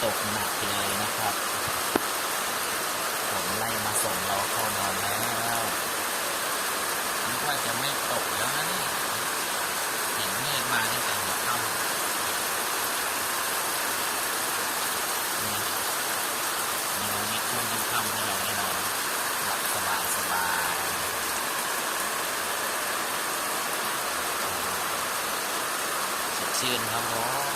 ตกหนักเลยนะครับฝนไล่มาส่งเราเข้านอนแล้วนึกว่าจะไม่ตกแล้วนะนี่เห็นเมฆมาตั้งแต่หัวค่ำมีลมมีช่วงค่ำๆให้เราได้นอนหลับสบายสดชื่นครับผม